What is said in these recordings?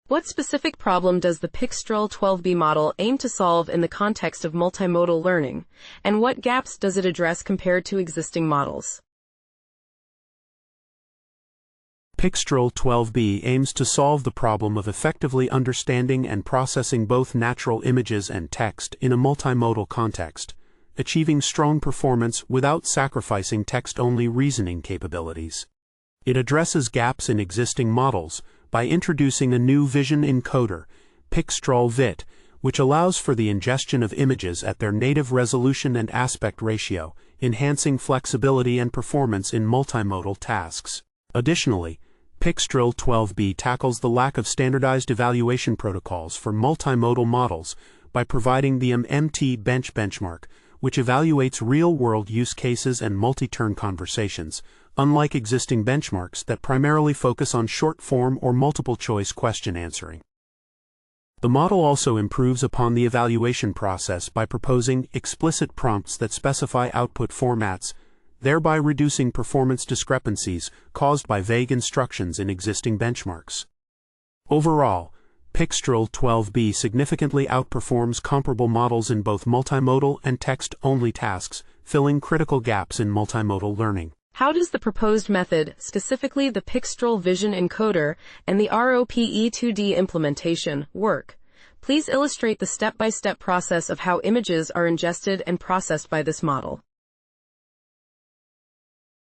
What specific problem does the Pixtral 12B model aim to solve in the context of multimodal learning, and what gaps does it address compared to existing models? Pixtral 12B aims to solve the problem of effectively understanding and processing both natural images and text in a multimodal context, achieving strong performance without sacrificing text-only reasoning capabilities. It addresses gaps in existing models by introducing a new vision encoder, Pixtral VIT, which allows for the ingestion of images at their native resolution and aspect ratio, enhancing flexibility and performance in multimodal tasks. Additionally, Pixtral 12B tackles the lack of standardized evaluation protocols for multimodal models by providing the MT Bench benchmark, which evaluates real-world use cases and multi-turn conversations, unlike existing benchmarks that primarily focus on short-form or multiple-choice question answering. The model also improves upon the evaluation process by proposing explicit prompts that specify output formats, thereby reducing performance discrepancies caused by vague instructions in existing benchmarks. Overall, Pixtral 12B significantly outperforms comparable models in both multimodal and text-only tasks, filling critical gaps in multimodal learning. How does the proposed method, specifically the Pixtral Vision Encoder and the ROPE2D implementation, work? Please illustrate the step-by-step process of how images are ingested and processed by this model.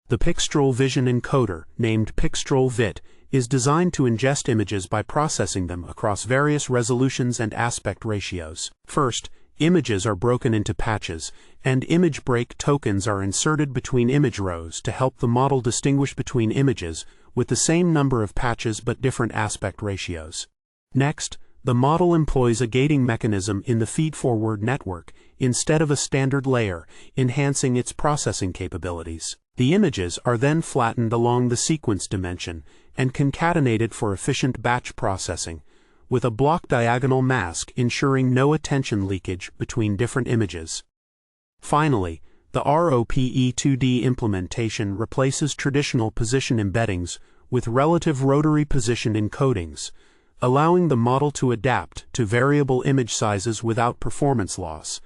The Pixtral Vision Encoder, named Pixtral VIT, is designed to ingest images by processing them across various resolutions and aspect ratios. First, images are broken into patches, and image break tokens are inserted between image rows to help the model distinguish between images with the same number of patches but different aspect ratios. Next, the model employs a gating mechanism in the feed-forward network instead of a standard layer, enhancing its processing capabilities. The images are then flattened along the sequence dimension and concatenated for efficient batch processing, with a block diagonal mask ensuring no attention leakage between different images. Finally, the ROPE2D implementation replaces traditional position embeddings with relative rotary position encodings, allowing the model to adapt to variable image sizes without performance loss,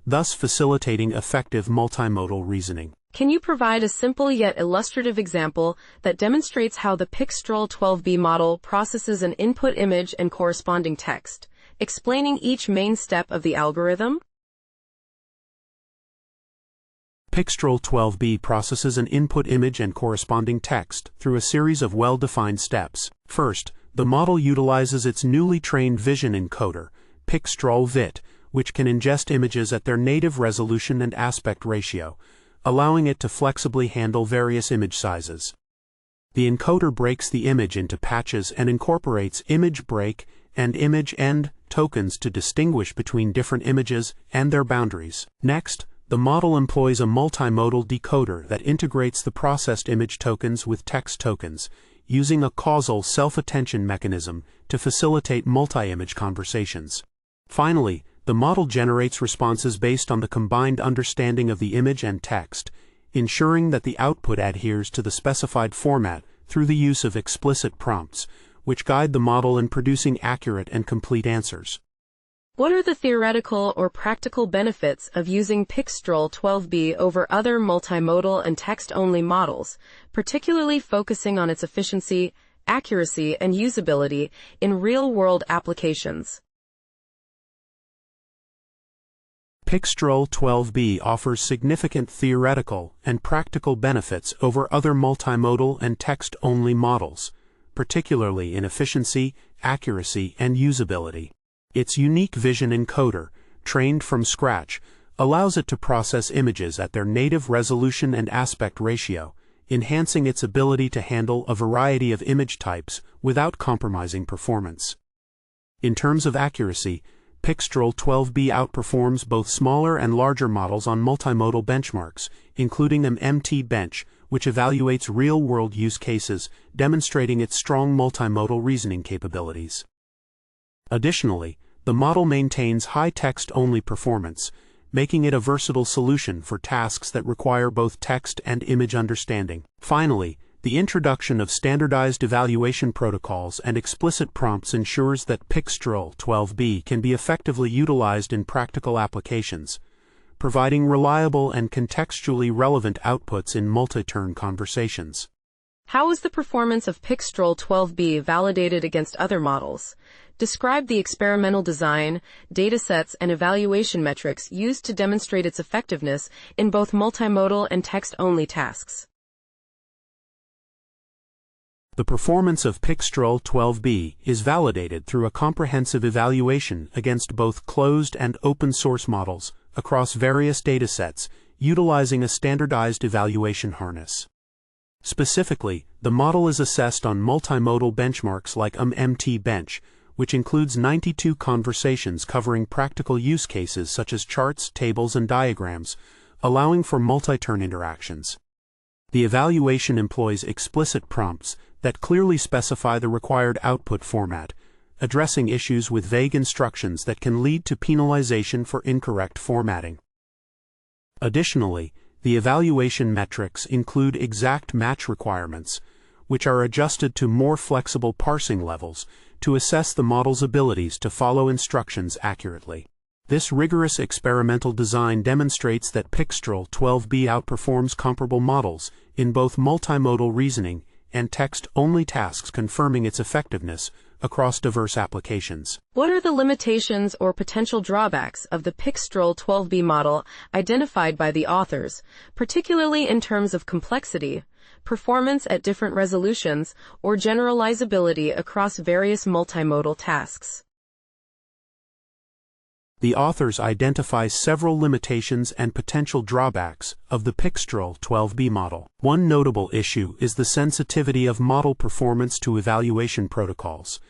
thus facilitating effective multimodal reasoning. Can you provide a simple yet illustrative example that demonstrates how the Pixtral 12B model processes an input image and corresponding text, explaining each main step of the algorithm? Pixtral 12B processes an input image and corresponding text through a series of well-defined steps. First, the model utilizes its newly trained vision encoder, Pixtral VIT, which can ingest images at their native resolution and aspect ratio, allowing it to flexibly handle various image sizes. The encoder breaks the image into patches and incorporates image break and image end tokens to distinguish between different images and their boundaries. Next, the model employs a multimodal decoder that integrates the processed image tokens with text tokens, using a causal self-attention mechanism to facilitate multi-image conversations. Finally, the model generates responses based on the combined understanding of the image and text, ensuring that the output adheres to the specified format through the use of explicit prompts, which guide the model in producing accurate and complete answers. What are the theoretical or practical benefits of using Pixtral 12B over other multimodal and text-only models, particularly focusing on its efficiency, accuracy, and usability in real-world applications? Pixtral 12B offers significant theoretical and practical benefits over other multimodal and text-only models, particularly in efficiency, accuracy, and usability. Its unique vision encoder, trained from scratch, allows it to process images at their native resolution and aspect ratio, enhancing its ability to handle a variety of image types without compromising performance. In terms of accuracy, Pixtral 12B outperforms both smaller and larger models on multimodal benchmarks, including an MT Bench, which evaluates real-world use cases, demonstrating its strong multimodal reasoning capabilities. Additionally, the model maintains high text-only performance, making it a versatile solution for tasks that require both text and image understanding. Finally, The introduction of standardized evaluation protocols and explicit prompts ensures that Pixtral 12b can be effectively utilized in practical applications, providing reliable and contextually relevant outputs in multi-turn conversations. How is the performance of Pixtral 12b validated against other models? Describe the experimental design, datasets, and evaluation metrics used to demonstrate its effectiveness in both multimodal and text-only tasks. The performance of Pixtral 12b is validated through a comprehensive evaluation against both closed and open-source models across various datasets, utilizing a standardized evaluation harness. Specifically, the model is assessed on multimodal benchmarks like MT-Bench, which includes 92 conversations covering practical use cases such as charts, tables, and diagrams, allowing for multi-turn interactions. The evaluation employs explicit prompts that clearly specify the required output format, addressing issues with vague instructions that can lead to penalization for incorrect formatting. Additionally, the evaluation metrics include exact match requirements, which are adjusted to more flexible parsing levels to assess the model's abilities to follow instructions accurately. This rigorous experimental design demonstrates that Pixtral 12b outperforms comparable models in both multimodal reasoning and text-only tasks, confirming its effectiveness across diverse applications. What are the limitations or potential drawbacks of the Pixtral 12b model identified by the authors, particularly in terms of complexity, performance at different resolutions, or generalizability across various multimodal tasks? The authors identify several limitations and potential drawbacks of the Pixtral 12b model. One notable issue is the sensitivity of model performance to evaluation protocols,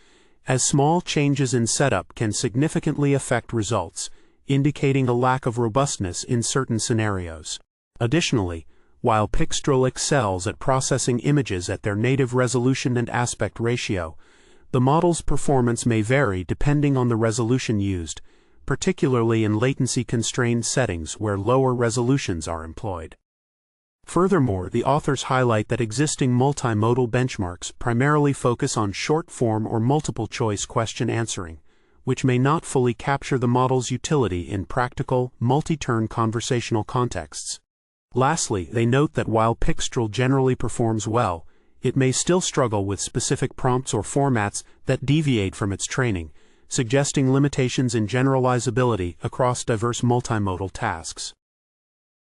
as small changes in setup can significantly affect results, indicating a lack of robustness in certain scenarios. Additionally, while Pixtral excels at processing images at their native resolution and aspect ratio, the model's performance may vary depending on the resolution used, particularly in latency-constrained settings where lower resolutions are employed. Furthermore, the authors highlight that existing multimodal benchmarks primarily focus on short-form or multiple-choice question answering, which may not fully capture the model's utility in practical, multi-turn conversational contexts. Lastly, they note that while Pixtral generally performs well, it may still struggle with specific prompts or formats that deviate from its training, suggesting limitations in generalizability across diverse multimodal tasks.